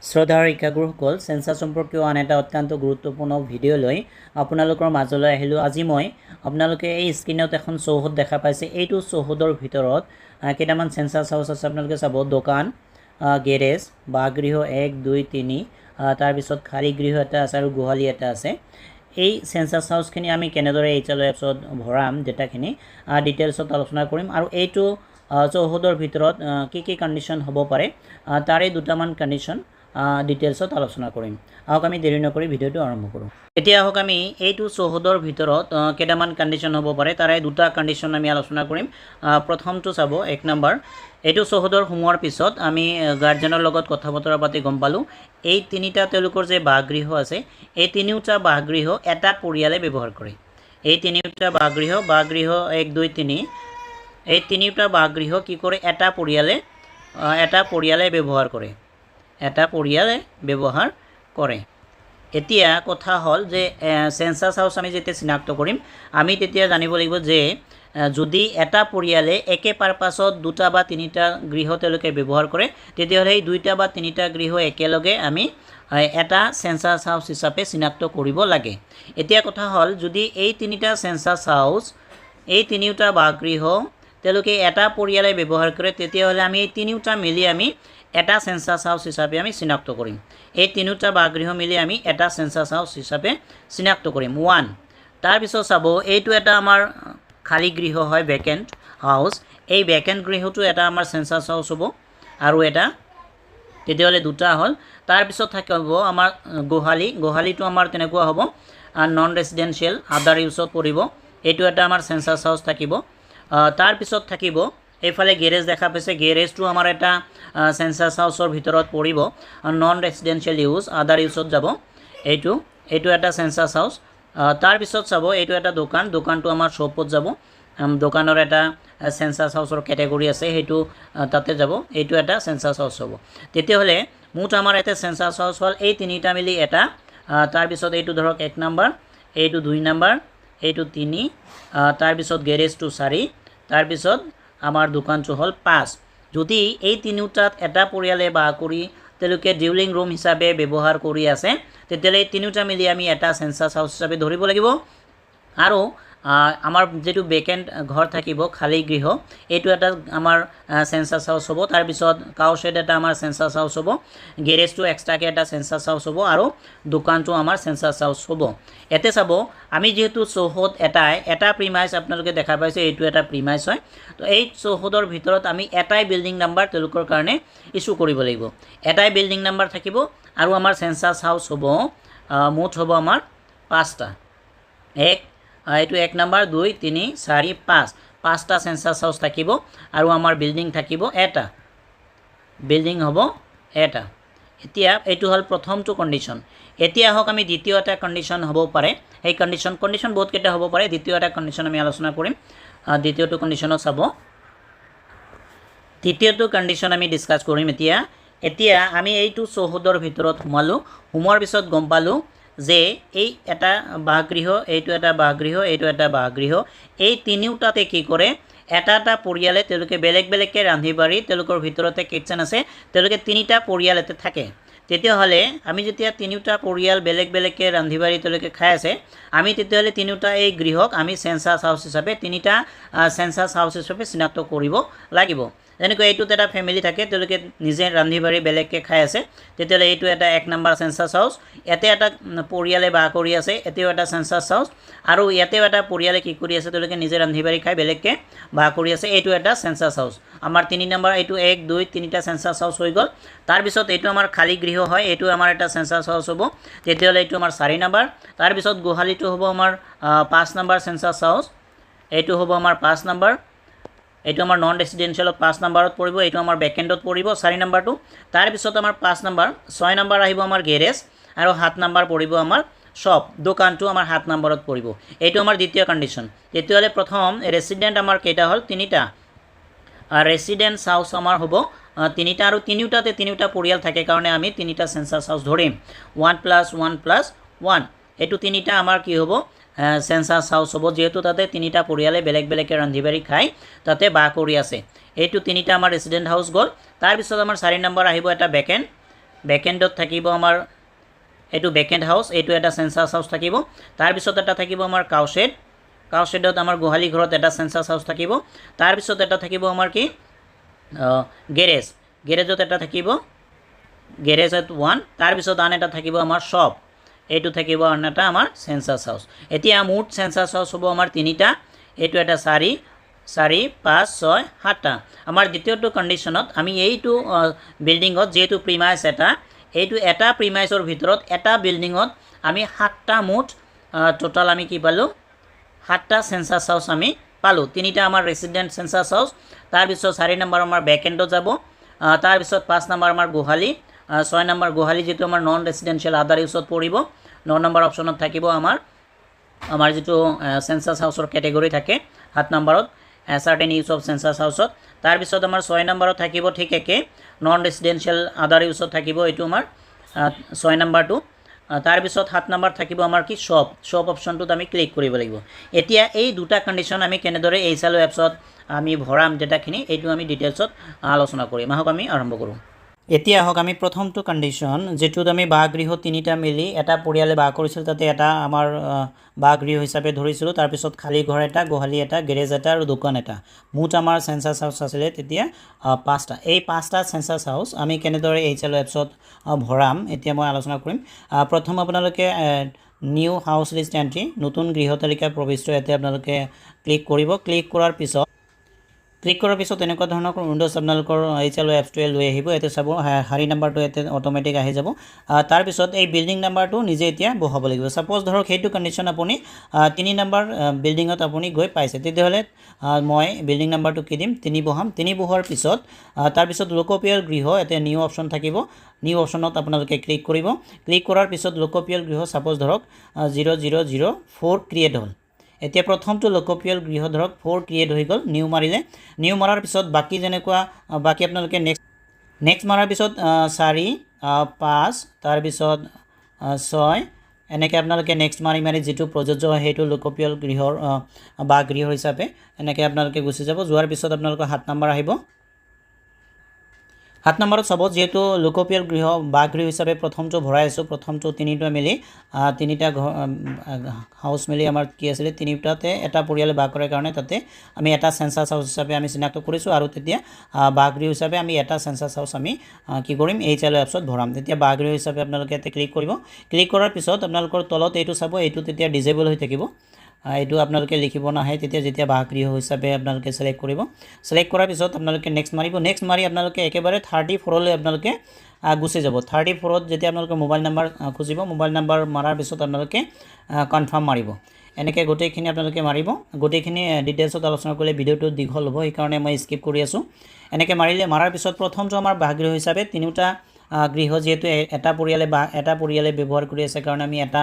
শ্ৰদ্ধাৰ শিক্ষাগুৰুসকল সেন্সাস সম্পৰ্কীয় আন এটা অত্যন্ত গুৰুত্বপূৰ্ণ ভিডিঅ' লৈ আপোনালোকৰ মাজলৈ আহিলোঁ। আজি মই আপোনালোকে এই স্ক্ৰীনত এখন চৌহদ দেখা পাইছে। এইটো চৌহদৰ ভিতৰত কেইটামান সেন্সাস হাউচ আছে। আপোনালোকে চাব দোকান, গেৰেজ, বাসগৃহ 1 2 3, তাৰপিছত খালী গৃহ এটা আছে আৰু গোহালি এটা আছে। এই সেন্সাস হাউচখিনি আমি কেনেদৰে HLO এপছত ভৰাম ডেটাখিনি ডিটেইলছত আলোচনা কৰিম আৰু এইটো চৌহদৰ ভিতৰত কি কি কণ্ডিশ্যন হ'ব পাৰে তাৰে দুটামান কণ্ডিশ্যন ডিটেইলছত আলোচনা কৰিম। আহক আমি দেৰি নকৰি ভিডিঅ'টো আৰম্ভ কৰোঁ। এতিয়া আহক আমি এইটো চৌহদৰ ভিতৰত কেইটামান কণ্ডিশ্যন হ'ব পাৰে তাৰে দুটা কণ্ডিশ্যন আমি আলোচনা কৰিম। প্ৰথমটো চাব 1 নম্বৰ, এইটো চৌহদৰ সোমোৱাৰ পিছত আমি গাৰ্জেনৰ লগত কথা বতৰা পাতি গম পালোঁ এই তিনিটা তেওঁলোকৰ যে বাসগৃহ আছে এই তিনিওটা বাসগৃহ এটা পৰিয়ালে ব্যৱহাৰ কৰে। এই তিনিওটা বাসগৃহ 1 2 3 এই তিনিওটা বাসগৃহ কি কৰে এটা পৰিয়ালে ব্যৱহাৰ কৰে। এতিয়া কথা হ'ল যে সেন্সাস হাউচ আমি যেতিয়া চিনাক্ত কৰিম আমি তেতিয়া জানিব লাগিব যে যদি এটা পৰিয়ালে একে পাৰপাছত দুটা বা তিনিটা গৃহ তেওঁলোকে ব্যৱহাৰ কৰে তেতিয়াহ'লে এই দুইটা বা তিনিটা গৃহ একেলগে আমি এটা সেন্সাস হাউচ হিচাপে চিনাক্ত কৰিব লাগে। এতিয়া কথা হ'ল যদি এই তিনিটা সেন্সাস হাউচ এই তিনিওটা বাসগৃহ তেওঁলোকে এটা পৰিয়ালে ব্যৱহাৰ কৰে তেতিয়াহ'লে আমি এই তিনিওটা মিলি আমি এটা সেন্সাস হাউচ হিচাপে আমি চিনাক্ত কৰিম। এই তিনিটা বাসগৃহ মিলি আমি এটা সেন্সাস হাউচ হিচাপে চিনাক্ত কৰিম। 1 তাৰপিছত চাব এইটো এটা আমাৰ খালী গৃহ হয়, ভেকেণ্ট হাউচ। এই ভেকেণ্ট গৃহটো এটা আমাৰ সেন্সাস হাউচ হ'ব আৰু এটা তেতিয়াহ'লে দুটা হ'ল। তাৰপিছত থাকিব আমাৰ গোহালিটো আমাৰ তেনেকুৱা হ'ব নন ৰেচিডেঞ্চিয়েল আদাৰ ইউজত পৰিব। এইটো এটা আমাৰ সেন্সাস হাউচ থাকিব। তাৰপিছত থাকিব এইফালে গেৰেজ দেখা পাইছে, গেৰেজটো আমাৰ এটা সেন্সাস হাউচৰ ভিতৰত পৰিব, নন ৰেচিডেঞ্চিয়েল ইউজ আদাৰ ইউজত যাব। এইটো এটা সেন্সাস হাউচ। তাৰপিছত চাব এইটো এটা দোকানটো আমাৰ শ্বপত যাব, দোকানৰ এটা সেন্সাস হাউচৰ কেটেগৰী আছে সেইটো তাতে যাব। এইটো এটা সেন্সাস হাউচ হ'ব। তেতিয়াহ'লে মুঠ আমাৰ এটা সেন্সাস হাউচ হ'ল এই তিনিটা মিলি এটা। তাৰপিছত এইটো ধৰক 1 নম্বৰ, এইটো 2 নম্বৰ, এইটো 3, তাৰপিছত গেৰেজটো 4, তাৰপিছত আমাৰ দোকানটো হ'ল 5। যদি এই তিনিওটাত এটা পৰিয়ালে বাস কৰি তেওঁলোকে ডিউলিং ৰুম হিচাপে ব্যৱহাৰ কৰি আছে তেতিয়াহ'লে এই তিনিওটা মিলি আমি এটা সেন্সাস হাউচ হিচাপে ধৰিব লাগিব। আৰু আমাৰ যেটো ভেকেণ্ট ঘৰ থাকিব খালী গৃহ এইটো এটা আমাৰ সেন্সাস হাউচ হ'ব। তাৰপিছত কাউশেড এটা আমাৰ সেন্সাস হাউচ হ'ব, গেৰেজটো এক্সট্ৰাকৈ এটা সেন্সাস হাউচ হ'ব আৰু দোকানটো আমাৰ সেন্সাস হাউচ হ'ব। এতে চাব আমি যেহেতু চৌহদ এটা প্ৰিমাইজ আপোনালোকে দেখা পাইছে, এইটো এটা প্ৰিমাইজ হয়। তো এই চৌহদৰ ভিতৰত আমি এটাই বিল্ডিং নাম্বাৰ তেওঁলোকৰ কাৰণে ইছ্যু কৰিব লাগিব। এটাই বিল্ডিং নাম্বাৰ থাকিব আৰু আমাৰ সেন্সাস হাউচ হ'ব মুঠ হ'ব আমাৰ 5টা। এইটো 1 নম্বৰ, 2 3 4 5, 5টা সেন্সাস হাউচ থাকিব আৰু আমাৰ বিল্ডিং থাকিব এটা, বিল্ডিং হ'ব এটা। এতিয়া এইটো হ'ল প্ৰথমটো কণ্ডিশ্যন। এতিয়া আহক আমি দ্বিতীয় এটা কণ্ডিশ্যন হ'ব পাৰে। সেই কণ্ডিশ্যন বহুতকেইটা হ'ব পাৰে। দ্বিতীয় এটা কণ্ডিশ্যন আমি আলোচনা কৰিম। দ্বিতীয়টো কণ্ডিশ্যনত চাব, তৃতীয়টো কণ্ডিশ্যন আমি ডিছকাছ কৰিম। এতিয়া আমি এইটো চৌহদৰ ভিতৰত সোমোৱাৰ পিছত গম পালোঁ যে এই এটা বাসগৃহ, এইটো এটা বাসগৃহ, এইটো এটা বাসগৃহ, এই তিনিওটাতে কি কৰে এটা পৰিয়ালে তেওঁলোকে বেলেগকৈ ৰান্ধি বাঢ়ি তেওঁলোকৰ ভিতৰতে কিটচেন আছে, তেওঁলোকে তিনিটা পৰিয়াল এতে থাকে। তেতিয়াহ'লে আমি যেতিয়া তিনিওটা পৰিয়াল বেলেগকৈ ৰান্ধি বাঢ়ি তেওঁলোকে খাই আছে আমি তেতিয়াহ'লে তিনিওটা এই গৃহক আমি সেন্সাস হাউচ হিচাপে তিনিটা সেন্সাস হাউচ হিচাপে চিনাক্ত কৰিব লাগিব। যেনেকৈ এইটোত এটা ফেমিলি থাকে তেওঁলোকে নিজে ৰান্ধি বাঢ়ি বেলেগকৈ খাই আছে তেতিয়াহ'লে এইটো এটা 1 নম্বৰ সেন্সাস হাউচ। ইয়াতে এটা পৰিয়ালে বাস কৰি আছে, এতিয়াও এটা সেন্সাস হাউচ। আৰু ইয়াতেও এটা পৰিয়ালে কি কৰি আছে তেওঁলোকে নিজে ৰান্ধি বাঢ়ি খাই বেলেগকৈ বাস কৰি আছে, এইটো এটা সেন্সাস হাউচ। আমাৰ 3 নম্বৰ, এইটো 1 2 3টা সেন্সাস হাউচ হৈ গ'ল। তাৰপিছত এইটো আমাৰ খালী গৃহ হয়, এইটো আমাৰ এটা সেন্সাস হাউচ হ'ব। তেতিয়াহ'লে এইটো আমাৰ 4 নম্বৰ। তাৰপিছত গোহালিটো হ'ব আমাৰ 5 নম্বৰ সেন্সাস হাউচ, এইটো হ'ব আমাৰ 5 নম্বৰ। এইটো আমাৰ নন ৰেচিডেঞ্চিয়েলত 5 নম্বৰত পৰিব, এইটো আমাৰ ভেকেণ্টত পৰিব 4 নম্বৰটো। তাৰপিছত আমাৰ 5 নম্বৰ 6 নম্বৰ আহিব আমাৰ গেৰেজ আৰু 7 নম্বৰ পৰিব আমাৰ শ্বপ, দোকানটো আমাৰ 7 নম্বৰত পৰিব। এইটো আমাৰ দ্বিতীয় কণ্ডিশ্যন। তেতিয়াহ'লে প্ৰথম ৰেচিডেণ্ট আমাৰ কেইটা হ'ল 3টা, ৰেচিডেঞ্চ হাউচ আমাৰ হ'ব 3টা আৰু তিনিওটাতে তিনিওটা পৰিয়াল থাকে কাৰণে আমি 3টা সেন্সাস হাউচ ধৰিম। 1 + 1 + 1 এইটো 3টা আমাৰ কি হ'ব সেন্সাস হাউচ হ'ব, যেহেতু তাতে তিনিটা পৰিয়ালে বেলেগকৈ ৰান্ধি বাঢ়ি খাই তাতে বাস কৰি আছে। এইটো তিনিটা আমাৰ ৰেচিডেণ্ট হাউচ গ'ল। তাৰপিছত আমাৰ 4 নম্বৰ আহিব এটা বেকেণ্ডত থাকিব আমাৰ এইটো বেকেণ্ড হাউচ, এইটো এটা চেঞ্চাছ হাউচ থাকিব। তাৰপিছত এটা থাকিব আমাৰ কাউশ্বেড, কাউশ্বেডত আমাৰ গোহালি ঘৰত এটা চেঞ্চাছ হাউচ থাকিব। তাৰপিছত এটা থাকিব আমাৰ কি গেৰেজ, গেৰেজত এটা থাকিব গেৰেজত 1। তাৰপিছত আন এটা থাকিব আমাৰ শ্বপ, এইটো থাকিব আন এটা আমাৰ চেঞ্চাছ হাউচ। এতিয়া মুঠ চেঞ্চাছ হাউচ হ'ব আমাৰ 3টা, এইটো এটা 4, 4, 5, 6, 7টা। আমাৰ দ্বিতীয়টো কণ্ডিশ্যনত আমি এইটো বিল্ডিঙত যিহেতু প্ৰিমাইজ এইটো এটা প্ৰিমাইজৰ ভিতৰত এটা বিল্ডিঙত আমি 7টা মুঠ টোটাল আমি কি পালোঁ 7টা চেঞ্চাছ হাউচ আমি পালোঁ। 3টা আমাৰ ৰেচিডেণ্ট চেঞ্চাছ হাউচ, তাৰপিছত 4 নম্বৰ আমাৰ বেকেণ্ডত যাব, তাৰপিছত 5 নম্বৰ আমাৰ গোহালি, 6 নম্বৰ গোহালি যিটো আমাৰ নন ৰেচিডেঞ্চিয়েল আদাৰ ইউজত পৰিব। 9 নম্বৰ অপশ্যনত থাকিব আমাৰ যিটো চেঞ্চাছ হাউচৰ কেটেগৰী থাকে 7 নম্বৰত চাৰ্টেন ইউজ অফ চেঞ্চাছ হাউচত। তাৰপিছত আমাৰ 6 নম্বৰত থাকিব ঠিক একে নন ৰেচিডেঞ্চিয়েল আদাৰ ইউজত থাকিব, এইটো আমাৰ 6 নম্বৰটো। তাৰপিছত 7 নম্বৰ থাকিব আমাৰ কি শ্বপ, শ্বপ অপশ্যনটোত আমি ক্লিক কৰিব লাগিব। এতিয়া এই দুটা কণ্ডিশ্যন আমি কেনেদৰে এইচএলঅ এপছত আমি ভৰাম ডেটাখিনি, এইটো আমি ডিটেইলছত আলোচনা কৰিম। আহক আমি আৰম্ভ কৰোঁ। এতিয়া আহক আমি প্ৰথমটো কণ্ডিশ্যন যিটোত আমি বাসগৃহ 3টা মিলি এটা পৰিয়ালে বাস কৰিছিল, তাতে এটা আমাৰ বাসগৃহ হিচাপে ধৰিছিলোঁ। তাৰপিছত খালী ঘৰ এটা, গোহালি এটা, গেৰেজ এটা আৰু দোকান এটা, মুঠ আমাৰ চেঞ্চাছ হাউচ আছিলে তেতিয়া 5টা। এই 5টা চেঞ্চাছ হাউচ আমি কেনেদৰে এইচএলঅ এপছত ভৰাম এতিয়া মই আলোচনা কৰিম। প্ৰথম আপোনালোকে নিউ হাউচ লিষ্ট এণ্ট্ৰি, নতুন গৃহ তালিকা প্ৰবিষ্ট, ইয়াতে আপোনালোকে ক্লিক কৰিব। ক্লিক কৰাৰ পিছত এনেকুৱা ধৰণৰ উইণ্ডোজ আপোনালোকৰ এইচএলঅ এপছটোৱে লৈ আহিব। ইয়াতে চাব শাৰী নাম্বাৰটো ইয়াতে অট'মেটিক আহি যাব। তাৰপিছত এই বিল্ডিং নাম্বাৰটো নিজে এতিয়া বহাব লাগিব। ছাপ'জ ধৰক সেইটো কণ্ডিশ্যন আপুনি 3 নম্বৰ বিল্ডিঙত আপুনি গৈ পাইছে, তেতিয়াহ'লে মই বিল্ডিং নাম্বাৰটো কি দিম 3 বহাম। 3 বহোৱাৰ পিছত তাৰপিছত লোকপিয়ল গৃহ ইয়াতে নিউ অপশ্যন থাকিব, নিউ অপশ্যনত আপোনালোকে ক্লিক কৰিব। ক্লিক কৰাৰ পিছত লোকপিয়ল গৃহ ছাপ'জ ধৰক 0004 ক্ৰিয়েট হ'ল। এতিয়া প্ৰথমটো লোকপিয়ল গৃহ ধৰক 4 ক্ৰিয়েট হৈ গ'ল। নিউ মাৰিলে, নিউ মাৰাৰ পিছত বাকী যেনেকুৱা বাকী আপোনালোকে নেক্সট মাৰাৰ পিছত 4, 5, তাৰপিছত 6 এনেকৈ আপোনালোকে নেক্সট মাৰি যিটো প্ৰযোজ্য হয় সেইটো লোকপিয়ল গৃহৰ বাসগৃহ হিচাপে এনেকৈ আপোনালোকে গুচি যাব। যোৱাৰ পিছত আপোনালোকৰ 7 নম্বৰ আহিব। 7 নম্বৰত চাব যিহেতু লোকপিয়ল গৃহ বাসগৃহ হিচাপে প্ৰথমটো ভৰাই আছোঁ, প্ৰথমটো 3টা মিলি 3টা হাউচ মিলি আমাৰ কি আছিলে 3টাতে এটা পৰিয়ালে বাস কৰাৰ কাৰণে তাতে আমি এটা চেঞ্চাছ হাউচ হিচাপে আমি চিনাক্ত কৰিছোঁ, আৰু তেতিয়া বাসগৃহ হিচাপে আমি এটা চেঞ্চাছ হাউচ আমি কি কৰিম এইচএলঅ এপছত ভৰাম। তেতিয়া বাসগৃহ হিচাপে আপোনালোকে ইয়াতে ক্লিক কৰিব। ক্লিক কৰাৰ পিছত আপোনালোকৰ তলত এইটো চাব, এইটো তেতিয়া ডিজেবল হৈ থাকিব, এইটো আপোনালোকে লিখিব নাহে তেতিয়া যেতিয়া বাসগৃহ হিচাপে আপোনালোকে ছিলেক্ট কৰিব। ছিলেক্ট কৰাৰ পিছত আপোনালোকে নেক্সট মাৰিব। নেক্সট মাৰি আপোনালোকে একেবাৰে 34লৈ আপোনালোকে গুচি যাব। 34ত যেতিয়া আপোনালোকে মোবাইল নাম্বাৰ খুজিব, মোবাইল নাম্বাৰ মাৰাৰ পিছত আপোনালোকে কনফাৰ্ম মাৰিব। এনেকৈ গোটেইখিনি আপোনালোকে মাৰিব। গোটেইখিনি ডিটেইলছত আলোচনা কৰিলে ভিডিঅ'টো দীঘল হ'ব, সেইকাৰণে মই স্কিপ কৰি আছোঁ। এনেকৈ মাৰাৰ পিছত প্ৰথমটো আমাৰ বাসগৃহ হিচাপে 3টা গৃহ যিহেতু এটা পৰিয়ালে ব্যৱহাৰ কৰি আছে কাৰণে আমি এটা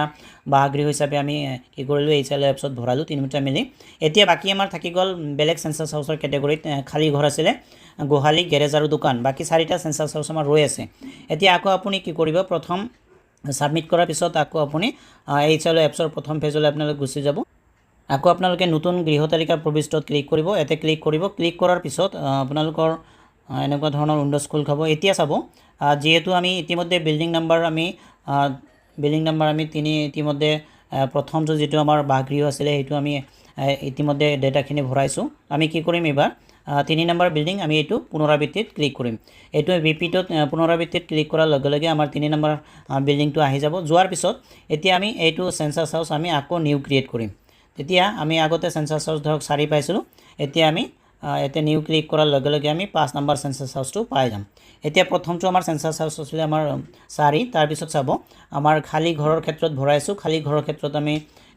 বাসগৃহ হিচাপে আমি কি কৰিলোঁ এইচএলঅ এপছত ভৰালোঁ 3টা মিলি। এতিয়া বাকী আমাৰ থাকি গ'ল বেলেগ চেঞ্চাছ হাউচৰ কেটেগৰীত খালী ঘৰ আছিলে, গোহালি, গেৰেজ আৰু দোকান, বাকী 4টা চেঞ্চাছ হাউচ আমাৰ ৰৈ আছে। এতিয়া আকৌ আপুনি কি কৰিব, প্ৰথম ছাবমিট কৰাৰ পিছত আকৌ আপুনি এইচএলঅ এপছৰ প্ৰথম পেজলৈ আপোনালোকে গুচি যাব। আকৌ আপোনালোকে নতুন গৃহ তালিকা প্ৰবিষ্টত ক্লিক কৰিব। ইয়াতে ক্লিক কৰিব। ক্লিক কৰাৰ পিছত আপোনালোকৰ এনেকুৱা ধৰণৰ উইণ্ডোজ খোল খাব। এতিয়া চাব যিহেতু আমি ইতিমধ্যে বিল্ডিং নাম্বাৰ আমি 3 ইতিমধ্যে প্ৰথমটো যিটো আমাৰ বাসগৃহ আছিলে সেইটো আমি ইতিমধ্যে ডেটাখিনি ভৰাইছোঁ। আমি কি কৰিম এইবাৰ 3 নম্বৰ বিল্ডিং আমি এইটো পুনৰাবৃত্তিত ক্লিক কৰিম। এইটো ৰিপিটত পুনৰাবৃত্তিত ক্লিক কৰাৰ লগে লগে আমাৰ 3 নম্বৰ বিল্ডিংটো আহি যাব। যোৱাৰ পিছত এতিয়া আমি এইটো চেঞ্চাছ হাউচ আমি আকৌ নিউ ক্ৰিয়েট কৰিম। তেতিয়া আমি আগতে চেঞ্চাছ হাউচ ধৰক 4 পাইছিলোঁ, এতিয়া আমি ইয়াতে নিউ ক্লিক কৰাৰ লগে লগে আমি 5 নম্বৰ চেঞ্চাছ হাউচটো পাই যাম। এতিয়া প্ৰথমটো আমাৰ চেঞ্চাছ হাউচ আছিলে আমাৰ 4, তাৰপিছত চাব আমাৰ খালী ঘৰৰ ক্ষেত্ৰত ভৰাইছোঁ। খালী ঘৰৰ ক্ষেত্ৰত আমি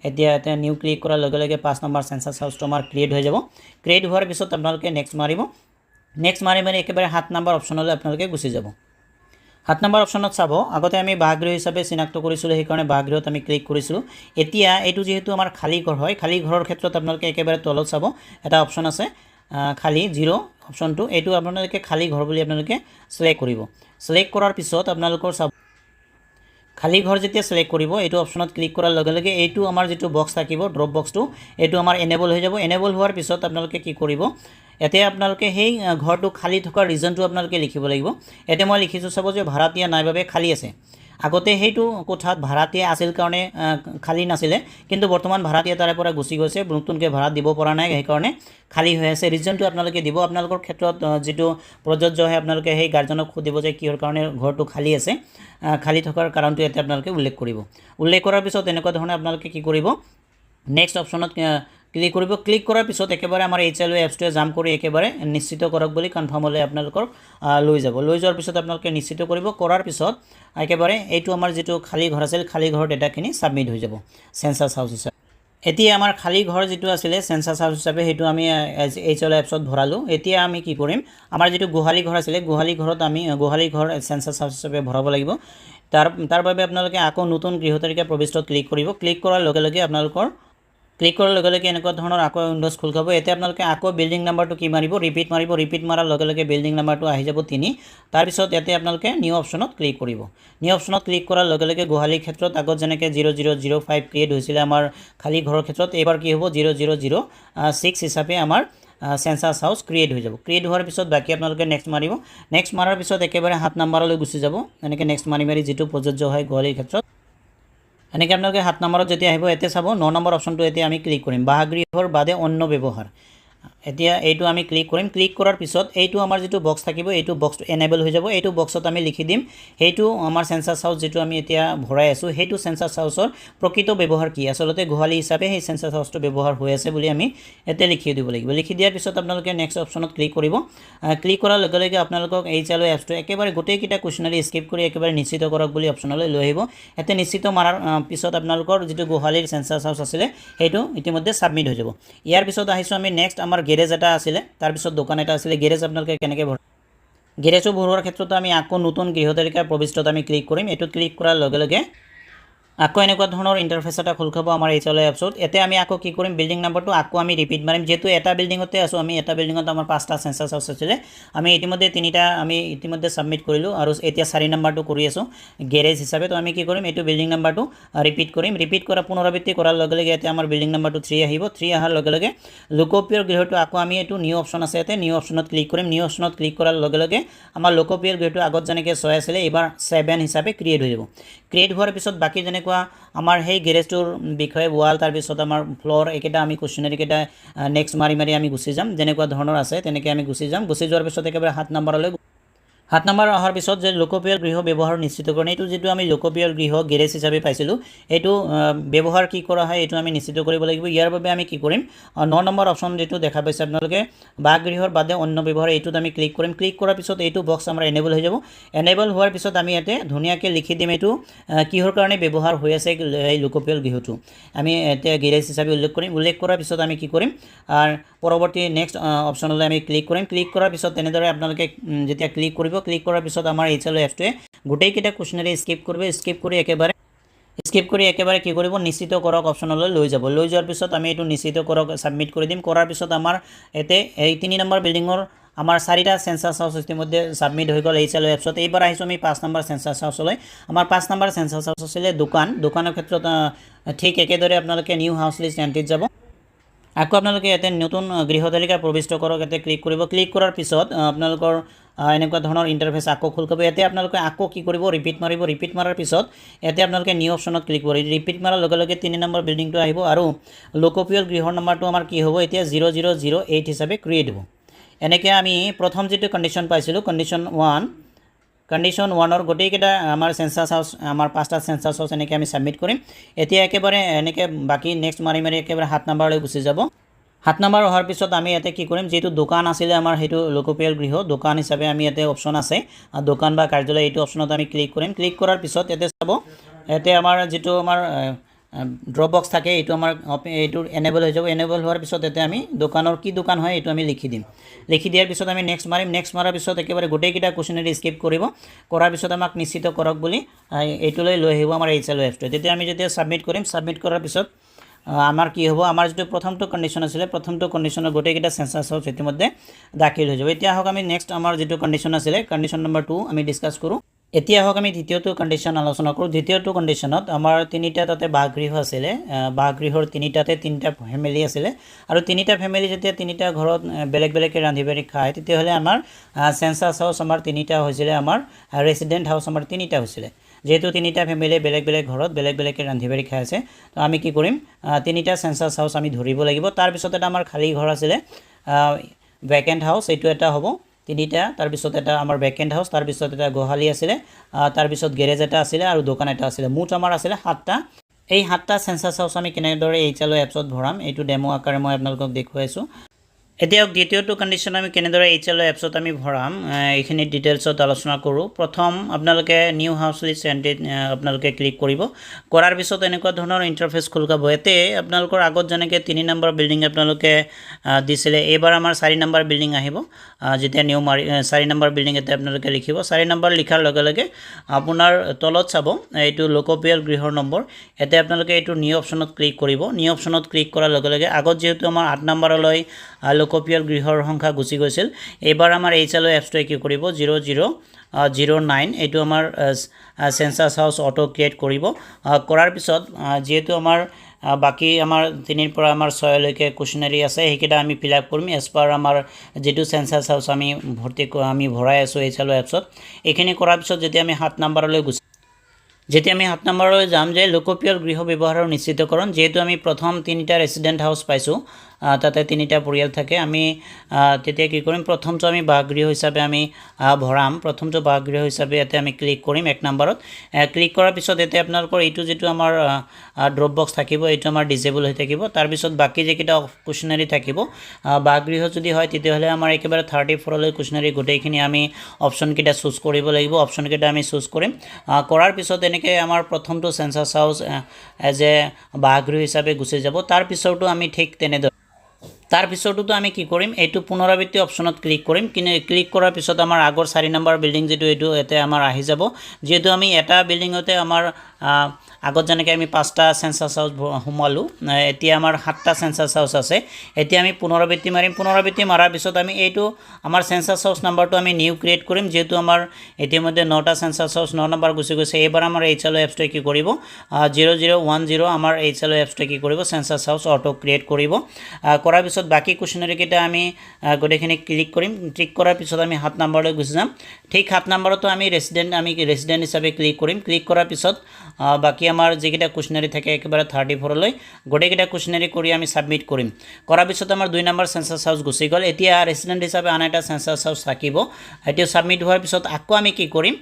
এতিয়া ইয়াতে নিউ ক্লিক কৰাৰ লগে লগে 5 নম্বৰ চেঞ্চাছ হাউচটো আমাৰ ক্ৰিয়েট হৈ যাব। ক্ৰিয়েট হোৱাৰ পিছত আপোনালোকে নেক্সট মাৰিব। নেক্সট মাৰি একেবাৰে 7 নম্বৰ অপশ্যনলৈ আপোনালোকে গুচি যাব। 7 নম্বৰ অপশ্যনত চাব আগতে আমি বাসগৃহ হিচাপে চিনাক্ত কৰিছিলোঁ, সেইকাৰণে বাসগৃহত আমি ক্লিক কৰিছিলোঁ। এতিয়া এইটো যিহেতু আমাৰ খালী ঘৰ হয়, খালী ঘৰৰ ক্ষেত্ৰত আপোনালোকে একেবাৰে তলত চাব এটা অপশ্যন আছে খালী 0 অপশ্যনটো, এইটো আপোনালোকে খালী ঘৰ বুলি আপোনালোকে ছিলেক্ট কৰিব। ছিলেক্ট কৰাৰ পিছত আপোনালোকৰ চাব খালী ঘৰ যেতিয়া ছিলেক্ট কৰিব এইটো অপশ্যনত ক্লিক কৰাৰ লগে লগে এইটো আমাৰ যিটো বক্স থাকিব ড্ৰপ বক্সটো এইটো আমাৰ এনেবল হৈ যাব। এনেবল হোৱাৰ পিছত আপোনালোকে কি কৰিব, এতিয়া আপোনালোকে সেই ঘৰটো খালী থকা ৰিজনটো আপোনালোকে লিখিব লাগিব। এতিয়া মই লিখিছোঁ, চাব যে ভাড়াতীয়া নাই বাবে খালী আছে। আগতে সেইটো কোঠাত ভাড়াতীয়া আছিল কাৰণে খালী নাছিলে, কিন্তু বৰ্তমান ভাড়াতীয়া তাৰে পৰা গুচি গৈছে, নতুনকৈ ভাড়া দিব পৰা নাই, সেইকাৰণে খালী হৈ আছে। ৰিজনটো আপোনালোকে দিব। আপোনালোকৰ ক্ষেত্ৰত যিটো প্ৰযোজ্য হয়, আপোনালোকে সেই গাৰ্জেনক সুধিব যে কিহৰ কাৰণে ঘৰটো খালী আছে, খালী থকাৰ কাৰণটো ইয়াতে আপোনালোকে উল্লেখ কৰিব। উল্লেখ কৰাৰ পিছত এনেকুৱা ধৰণে আপোনালোকে কি কৰিব, নেক্সট অপশ্যনত ক্লিক কৰিব। ক্লিক কৰাৰ পিছত একেবাৰে আমাৰ HLO এপছটোৱে জাম্প কৰি একেবাৰে নিশ্চিত কৰক বুলি কনফাৰ্ম হ'লে আপোনালোকৰ লৈ যাব। লৈ যোৱাৰ পিছত আপোনালোকে নিশ্চিত কৰিব। কৰাৰ পিছত একেবাৰে এইটো আমাৰ যিটো খালী ঘৰ আছিল, খালী ঘৰৰ ডেটাখিনি ছাবমিট হৈ যাব চেঞ্চাছ হাউচ হিচাপে। এতিয়া আমাৰ খালী ঘৰ যিটো আছিলে চেঞ্চাছ হাউচ হিচাপে, সেইটো আমি HLO এপছত ভৰালোঁ। এতিয়া আমি কি কৰিম, আমাৰ যিটো গোহালি ঘৰ আছিলে, গোহালি ঘৰত আমি গোহালি ঘৰ চেঞ্চাছ হাউচ হিচাপে ভৰাব লাগিব। তাৰ বাবে আপোনালোকে আকৌ নতুন গৃহ তালিকা প্ৰবিষ্টত ক্লিক কৰিব। ক্লিক কৰাৰ লগে লগে আপোনালোকৰ এনেকুৱা ধৰণৰ আকৌ উইণ্ডোজ খোল খাব। এতিয়া আপোনালোকে আকৌ বিল্ডিং নাম্বাৰটো কি মাৰিব, ৰিপিট মাৰিব। ৰিপিট মাৰাৰ লগে লগে বিল্ডিং নাম্বাৰটো আহি যাব 3। তাৰপিছত ইয়াতে আপোনালোকে নিউ অপশ্যনত ক্লিক কৰিব। নিউ অপশ্যনত ক্লিক কৰাৰ লগে লগে গোহালিৰ ক্ষেত্ৰত আগত যেনেকৈ 0005 ক্ৰিয়েট হৈছিলে আমাৰ খালী ঘৰৰ ক্ষেত্ৰত, এইবাৰ কি হ'ব 0006 হিচাপে আমাৰ চেঞ্চাছ হাউচ ক্ৰিয়েট হৈ যাব। ক্ৰিয়েট হোৱাৰ পিছত বাকী আপোনালোকে নেক্সট মাৰিব। নেক্সট মাৰাৰ পিছত একেবাৰে 7 নম্বৰলৈ গুচি যাব। এনেকৈ নেক্সট মাৰি যিটো প্ৰযোজ্য হয় গোহালিৰ ক্ষেত্ৰত, এনেকৈ আপোনালোকে 7 নম্বৰত যেতিয়া আহিব, এতিয়া চাব 9 নম্বৰ অপশ্যনটো এতিয়া আমি ক্লিক কৰিম, বাসগৃহৰ বাদে অন্য ব্যৱহাৰ। এতিয়া এইটো আমি ক্লিক কৰিম। ক্লিক কৰাৰ পিছত এইটো আমাৰ যিটো বক্স থাকিব, এইটো বক্সটো এনেবল হৈ যাব। এইটো বক্সত আমি লিখি দিম সেইটো আমাৰ চেঞ্চাছ হাউচ যিটো আমি এতিয়া ভৰাই আছোঁ, সেইটো চেঞ্চাছ হাউচৰ প্ৰকৃত ব্যৱহাৰ কি, আচলতে গোহালি হিচাপে সেই চেঞ্চাছ হাউচটো ব্যৱহাৰ হৈ আছে বুলি আমি এতিয়া লিখি দিব লাগিব। লিখি দিয়াৰ পিছত আপোনালোকে নেক্সট অপশ্যনত ক্লিক কৰিব। ক্লিক কৰাৰ লগে লগে আপোনালোকক HLO এপছটো একেবাৰে গোটেইকেইটা কুৱেশ্যনাৰী স্কিপ কৰি একেবাৰে নিশ্চিত কৰক বুলি অপশ্যনলৈ লৈ আহিব। এতিয়া নিশ্চিত মাৰাৰ পিছত আপোনালোকৰ যিটো গোহালিৰ চেঞ্চাছ হাউচ আছিলে, সেইটো ইতিমধ্যে ছাবমিট হৈ যাব। ইয়াৰ পিছত আহিছোঁ আমি নেক্সট, আমাৰ গেৰেজ এটা আছিলে, তাৰপিছত দোকান এটা আছিলে। গেৰেজ আপোনালোকে কেনেকৈ গেৰেজো ভৰোৱাৰ ক্ষেত্ৰত আমি আকৌ নতুন গৃহ তালিকাৰ প্ৰবিষ্টত আমি ক্লিক কৰিম। এইটো ক্লিক কৰাৰ লগে লগে আকৌ এনেকুৱা ধৰণৰ ইণ্টাৰফেচ এটা খোল খাব আমাৰ HLO এপছত। এতিয়া আমি আকৌ কি কৰিম, বিল্ডিং নাম্বাৰটো আকৌ আমি ৰিপিট মাৰিম। যিহেতু এটা বিল্ডিঙতে আছোঁ আমি, এটা বিল্ডিঙত আমাৰ 5টা চেঞ্চাছ হাউচ আছিলে, আমি ইতিমধ্যে 3টা আমি ইতিমধ্যে ছাবমিট কৰিলোঁ, আৰু এতিয়া 4 নম্বৰটো কৰি আছোঁ গেৰেজ হিচাপে। তো আমি কি কৰিম, এইটো বিল্ডিং নাম্বাৰটো ৰিপিট কৰিম। ৰিপিট কৰা পুনৰাবৃত্তি কৰাৰ লগে লগে এতিয়া আমাৰ বিল্ডিং নাম্বাৰটো 3 আহিব। 3 অহাৰ লগে লগে লোকপ্ৰিয় গৃহটো আকৌ আমি এইটো নিউ অপশ্যন আছে, ইয়াতে নিউ অপশ্যনত ক্লিক কৰিম। নিউ অপশ্যনত ক্লিক কৰাৰ লগে লগে আমাৰ লোকপ্ৰিয় গৃহটো আগত যেনেকৈ 6 আছিলে, এইবাৰ 7 হিচাপে ক্ৰিয়েট হৈ যাব। ক্ৰিয়েট হোৱাৰ পিছত বাকী যেনেকুৱা আমাৰ সেই গেৰেজটোৰ বিষয়ে ৱাল, তাৰপিছত আমাৰ ফ্ল'ৰ, এইকেইটা আমি কুৱেশ্যনাৰীকেইটা নেক্সট মাৰি আমি গুচি যাম। যেনেকুৱা ধৰণৰ আছে তেনেকৈ আমি গুচি যাম। গুচি যোৱাৰ পিছত একেবাৰে 7 নম্বৰলৈ 7 নম্বৰ অহাৰ পিছত যে লোকপ্ৰিয় গৃহ ব্যৱহাৰ নিশ্চিতকৰণ, এইটো যিটো আমি লোকপ্ৰিয় গৃহ গেৰেজ হিচাপে পাইছিলোঁ, এইটো ব্যৱহাৰ কি কৰা হয় এইটো আমি নিশ্চিত কৰিব লাগিব। ইয়াৰ বাবে আমি কি কৰিম, 9 নম্বৰ অপশ্যন যিটো দেখা পাইছে আপোনালোকে, বাসগৃহৰ বাদে অন্য ব্যৱহাৰ, এইটোত আমি ক্লিক কৰিম। ক্লিক কৰাৰ পিছত এইটো বক্স আমাৰ এনেবল হৈ যাব। এনেবল হোৱাৰ পিছত আমি ইয়াতে ধুনীয়াকৈ লিখি দিম এইটো কিহৰ কাৰণে ব্যৱহাৰ হৈ আছে এই লোকপ্ৰিয় গৃহটো, আমি এতিয়া গেৰেজ হিচাপে উল্লেখ কৰিম। উল্লেখ কৰাৰ পিছত আমি কি কৰিম, পৰৱৰ্তী নেক্সট অপশ্যনলৈ আমি ক্লিক কৰিম। ক্লিক কৰাৰ পিছত তেনেদৰে আপোনালোকে যেতিয়া ক্লিক কৰিব, ক্লিক কৰাৰ পিছত আমাৰ HLO এপছটোৱে গোটেইকেইটা কুৱেশ্যনাৰী স্কিপ কৰিব। স্কিপ কৰি একেবাৰে কি কৰিব, নিশ্চিত কৰক অপশ্যনলৈ লৈ যাব। লৈ যোৱাৰ পিছত আমি এইটো নিশ্চিত কৰক ছাবমিট কৰি দিম। কৰাৰ পিছত আমাৰ ইয়াতে এই 3 নম্বৰ বিল্ডিঙৰ আমাৰ 4টা চেঞ্চাছ হাউচ ইতিমধ্যে ছাবমিট হৈ গ'ল HLO এপছত। এইবাৰ আহিছোঁ আমি 5 নম্বৰ চেঞ্চাছ হাউচলৈ। আমাৰ 5 নম্বৰ চেঞ্চাছ হাউচ আছিলে দোকানৰ ক্ষেত্ৰত ঠিক একেদৰে আপোনালোকে নিউ হাউচ লিষ্ট এণ্ট্ৰিত যাব। আকৌ আপোনালোকে ইয়াতে নতুন গৃহ তালিকা প্ৰবিষ্ট কৰক, ইয়াতে ক্লিক কৰিব। ক্লিক কৰাৰ পিছত আপোনালোকৰ এনেকুৱা ধৰণৰ ইণ্টাৰফেচ আকৌ খোল খাব। ইয়াতে আপোনালোকে আকৌ কি কৰিব, ৰিপিট মাৰিব। ৰিপিট মাৰাৰ পিছত ইয়াতে আপোনালোকে নিউ অপশ্যনত ক্লিক কৰিব। ৰিপিট মাৰাৰ লগে লগে 3 নম্বৰ বিল্ডিংটো আহিব, আৰু লোকপ্ৰিয় গৃহৰ নম্বৰটো আমাৰ কি হ'ব, এতিয়া 0008 হিচাপে ক্ৰিয়েট হ'ব। এনেকৈ আমি প্ৰথম যিটো কণ্ডিশ্যন পাইছিলোঁ, কণ্ডিশ্যন 1ৰ গোটেইকেইটা আমাৰ চেঞ্চাছ হাউচ, আমাৰ 5টা চেঞ্চাছ হাউচ এনেকৈ আমি ছাবমিট কৰিম। এতিয়া একেবাৰে এনেকৈ বাকী নেক্সট মাৰি একেবাৰে 7 নম্বৰলৈ গুচি যাব। 7 নম্বৰ অহাৰ পিছত আমি ইয়াতে কি কৰিম, যিহেতু দোকান আছিলে আমাৰ সেইটো লোকপ্ৰিয় গৃহ, দোকান হিচাপে আমি ইয়াতে অপশ্যন আছে দোকান বা কাৰ্যালয়, এইটো অপশ্যনত আমি ক্লিক কৰিম। ক্লিক কৰাৰ পিছত ইয়াতে চাব, ইয়াতে আমাৰ যিটো আমাৰ ড্ৰপ বক্স থাকে, এইটো আমাৰ এইটো এনেবল হৈ যাব। এনেবল হোৱাৰ পিছত ইয়াতে আমি দোকানৰ কি দোকান হয় এইটো আমি লিখি দিম। লিখি দিয়াৰ পিছত আমি নেক্সট মাৰিম। নেক্সট মাৰাৰ পিছত একেবাৰে গোটেইকেইটা কুৱেশ্যনাৰী স্কিপ কৰিব। কৰাৰ পিছত আমাক নিশ্চিত কৰক বুলি এইটোলৈ লৈ আহিব আমাৰ HLO এপছটো। তেতিয়া আমি যেতিয়া ছাবমিট কৰিম, ছাবমিট কৰাৰ পিছত আমাৰ কি হ'ব, আমাৰ যিটো প্ৰথমটো কণ্ডিশ্যন আছিলে, প্ৰথমটো কণ্ডিশ্যনৰ গোটেইকেইটা চেঞ্চাছ হাউচ ইতিমধ্যে দাখিল হৈ যাব। এতিয়া আহক আমি নেক্সট আমাৰ যিটো কণ্ডিশ্যন আছিলে, কণ্ডিশ্যন নম্বৰ 2 আমি ডিছকাছ কৰোঁ। এতিয়া হওক আমি দ্বিতীয়টো কণ্ডিশ্যন আলোচনা কৰোঁ দ্বিতীয়টো কণ্ডিশ্যনত আমাৰ তিনিটা তাতে বাসগৃহ আছিলে বাসগৃহৰ তিনিটাতে তিনিটা ফেমিলি আছিলে আৰু তিনিটা ফেমিলি যেতিয়া তিনিটা ঘৰত বেলেগ বেলেগকৈ ৰান্ধি বাঢ়ি খায় তেতিয়াহ'লে আমাৰ চেঞ্চাছ হাউচ আমাৰ তিনিটা হৈছিলে আমাৰ ৰেচিডেণ্ট হাউচ আমাৰ তিনিটা হৈছিলে যেহেতু তিনিটা ফেমিলি বেলেগ বেলেগ ঘৰত বেলেগ বেলেগকৈ ৰান্ধি বাঢ়ি খাই আছে তো আমি কি কৰিম তিনিটা চেঞ্চাছ হাউচ আমি ধৰিব লাগিব তাৰপিছত এটা আমাৰ খালী ঘৰ আছিলে ভেকেণ্ট হাউচ এইটো এটা হ'ব তিনিটা তাৰপিছত এটা আমাৰ ভেকেণ্ট হাউচ তাৰপিছত এটা গোহালি আছিলে তাৰপিছত গেৰেজ এটা আছিলে আৰু দোকান এটা আছিলে মুঠ আমাৰ আছিলে 7টা এই 7টা চেঞ্চাছ হাউচ আমি কেনেদৰে HLO এপছত ভৰাম এইটো ডেমো আকাৰে মই আপোনালোকক দেখুৱাইছোঁ এতিয়া দ্বিতীয়টো কণ্ডিশ্যন আমি কেনেদৰে HLO এপছত আমি ভৰাম এইখিনি ডিটেইলছত আলোচনা কৰোঁ প্ৰথম আপোনালোকে নিউ হাউচ লিষ্ট এণ্ট্ৰিত আপোনালোকে ক্লিক কৰিব কৰাৰ পিছত এনেকুৱা ধৰণৰ ইণ্টাৰফেচ খোল খাব ইয়াতে আপোনালোকৰ আগত যেনেকৈ 3 নম্বৰ বিল্ডিং আপোনালোকে দিছিলে এইবাৰ আমাৰ 4 নম্বৰ বিল্ডিং আহিব যেতিয়া নিউ 4 নম্বৰ বিল্ডিং এটা আপোনালোকে লিখিব 4 নম্বৰ লিখাৰ লগে লগে আপোনাৰ তলত চাব এইটো লোকপিয়ল গৃহৰ নম্বৰ ইয়াতে আপোনালোকে এইটো নিউ অপশ্যনত ক্লিক কৰিব নিউ অপশ্যনত ক্লিক কৰাৰ লগে লগে আগত যেহেতু আমাৰ 8 নম্বৰলৈ লোকপিয়ল গৃহৰ সংখ্যা গুচি গৈছিল এইবাৰ আমাৰ HLO এপছটোৱে কি কৰিব 0009 এইটো আমাৰ চেঞ্চাছ হাউচ অটো ক্ৰিয়েট কৰিব কৰাৰ পিছত যেহেতু আমাৰ বাকি আমাৰ 3 পৰা আমাৰ 6 লৈকে কুৱেশ্যনাৰী আছে সেইকেইটা আমি ফিল আপ কৰিম এজ পাৰ আমাৰ যেটো চেঞ্চাছ হাউচ আমি ভৰাই আছো HLO এপছত এইখিনি কৰাৰ পিছত যেতিয়া আমি 7 নম্বৰলৈ যেতিয়া আমি 7 নম্বৰলৈ যাম যে লোকপিয়ল গৃহ ব্যৱহাৰৰ নিশ্চিতকৰণ যেহেতু আমি প্ৰথম 3টা ৰেচিডেণ্ট হাউচ পাইছোঁ তাতে 3টা পৰিয়াল থাকে আমি তেতিয়া কি কৰিম প্ৰথমটো আমি বাসগৃহ হিচাপে আমি ভৰাম প্ৰথমটো বাসগৃহ হিচাপে ইয়াতে আমি ক্লিক কৰিম 1 নম্বৰত ক্লিক কৰাৰ পিছত এতিয়া আপোনালোকৰ এইটো যেটো আমাৰ ড্ৰপ বক্স থাকিব এইটো আমাৰ ডিসেবল হৈ থাকিব তাৰ পিছত বাকি যেকিটা কুৱেশ্যনাৰী থাকিব বাসগৃহ যদি হয় তেতিয়াহ'লে আমাৰ একেবাৰে 34 লৈ কুৱেশ্যনাৰী গোটেইখিনি আমি অপচন কেইটা চুজ কৰিব লাগিব অপচন কেইটা আমি চুজ কৰিম কৰাৰ পিছত এনেকৈ আমাৰ প্ৰথমটো চেঞ্চাছ হাউচ এজ এ বাসগৃহ হিচাপে গুচি যাব তাৰ পিছতো আমি ঠিক তেনেদৰে তাৰ পিছতো আমি কি কৰিম এইটো পুনৰাবৃত্তি অপচনত ক্লিক কৰিম ক্লিক কৰাৰ পিছত আমাৰ আগৰ 4 নম্বৰ বিল্ডিং যেটো এইটো এতে আমাৰ আহি যাব যেহেতু আমি এটা বিল্ডিংতে আমাৰ আগত যেনেকৈ আমি 5টা চেঞ্চাছ হাউচ হুমালো এতিয়া আমাৰ 7টা চেঞ্চাছ হাউচ আছে এতিয়া আমি পুনৰাবৃত্তি মাৰাৰ পিছত আমি এইটো আমাৰ চেঞ্চাছ হাউচ নাম্বাৰটো আমি নিউ ক্ৰিয়েট কৰিম যেহেতু আমাৰ ইতিমধ্যে 9টা চেঞ্চাছ হাউচ 9 নম্বৰ গুচি গৈছে এবাৰ আমাৰ HLO এপছটোৱে কি কৰিব 0010 আমাৰ HLO এপছটোৱে কি কৰিব চেঞ্চাছ হাউচ অটো ক্ৰিয়েট কৰিব কৰাৰ পিছত বাকি কুৱেশ্যনাৰী কেইটা আমি গোটেইখিনি ক্লিক কৰিম ক্লিক কৰাৰ পিছত আমি 7 নম্বৰলৈ গুচি যাম ঠিক 7 নম্বৰতো আমি ৰেচিডেণ্ট হিচাপে ক্লিক কৰিম ক্লিক কৰাৰ পিছত বাকি আমাৰ যেকিটা কুৱেশ্যনাৰী থাকে একেবাৰে 34 লৈ গোটেইকিটা কুৱেশ্যনাৰী কৰি আমি সাবমিট কৰিম কৰাৰ পিছত আমাৰ 2 নম্বৰ চেঞ্চাছ হাউচ গুচি গ'ল এতিয়া ৰেচিডেণ্ট হিচাপে আন এটা চেঞ্চাছ হাউচ থাকিব এটো সাবমিট হোৱাৰ পিছত আকৌ আমি কি কৰিম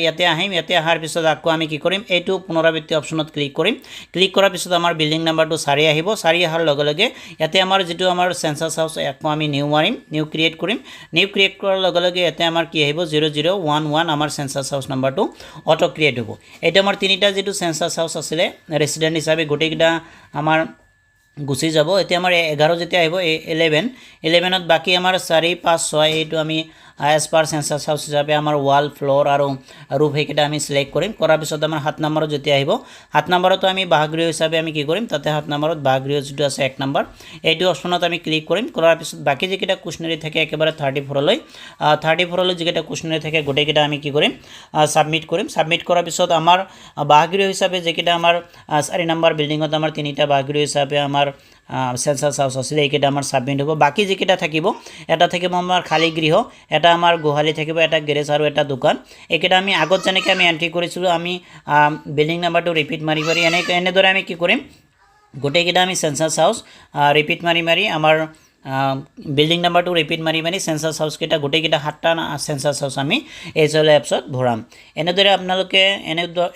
ইয়াতে আহিম ইয়াতে আহাৰ পিছত আকৌ আমি কি কৰিম এইটো পুনৰাবৃত্তি অপচনত ক্লিক কৰিম ক্লিক কৰাৰ পিছত আমাৰ বিল্ডিং নাম্বাৰটো 4 আহিব 4 আহাৰ লগে লগে ইয়াতে আমাৰ যেটো আমাৰ চেঞ্চাছ হাউচ আকৌ আমি নিউ মাৰিম নিউ ক্ৰিয়েট কৰিম নিউ ক্ৰিয়েট কৰাৰ লগে লগে ইয়াতে আমাৰ কি আহিব 0011 আমাৰ চেঞ্চাছ হাউচ নাম্বাৰটো অটো ক্ৰিয়েট হ'ব এটা আমাৰ তিনিটা যেটো চেঞ্চাছ হাউচ আছিলে ৰেচিডেণ্ট হিচাপে গোটেইকিটা আমাৰ গুচি যাব এতিয়া আমাৰ 11 যেতিয়া আহিব 11ত বাকি আমাৰ 4 5 6 এইটো আমি as per চেঞ্চাছ হাউচ হিচাপে আমাৰ ওয়াল ফ্লোৰ আৰু ৰূফ হেকিটা আমি সিলেক্ট কৰিম কৰাৰ পিছত আমাৰ 7 নম্বৰত যেতিয়া আহিব 7 নম্বৰতো আমি বাসগৃহ হিচাপে আমি কি কৰিম তাতে 7 নম্বৰত বাসগৃহ যেটো আছে 1 নম্বৰ এইটো অপচনত আমি ক্লিক কৰিম কৰাৰ পিছত বাকি যেকিটা কুৱেশ্যনাৰী থাকে একেবাৰে 34 লৈ যেকিটা কুৱেশ্যনাৰী থাকে গোটেইকিটা আমি কি কৰিম সাবমিট কৰিম সাবমিট কৰাৰ পিছত আমাৰ বাসগৃহ হিচাপে যেকিটা আমাৰ 4 নম্বৰ বিল্ডিংত আমাৰ 3টা বাসগৃহ হিচাপে আমাৰ চেঞ্চাছ হাউচ আছে এইকেইটা আমাৰ সাবমিট হ'ব বাকি যেকিটা থাকিব এটা থাকিব আমাৰ খালী গৃহ এটা আমাৰ গোহালি থাকিব এটা গেৰেজ আৰু এটা দোকান এইকেইটা আমি আগত যেনেকৈ আমি এন্ট্ৰি কৰিছিলোঁ আমি বিল্ডিং নাম্বাৰটো ৰিপিট মাৰি এনেদৰে আমি কি কৰিম গোটেইকেইটা আমি চেঞ্চাছ হাউচ ৰিপিট মাৰি আমাৰ বিল্ডিং নাম্বাৰটো ৰিপিট মাৰি চেঞ্চাছ হাউচ কেইটা গোটেইকেইটা 7টা চেঞ্চাছ হাউচ আমি HLO এপছত ভৰাম এনেদৰে আপোনালোকে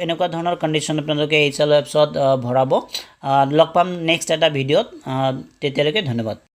এনেকুৱা ধৰণৰ কণ্ডিশ্যন আপোনালোকে HLO এপছত ভৰাব লগ পাম নেক্সট এটা ভিডিঅ'ত তেতিয়ালৈকে ধন্যবাদ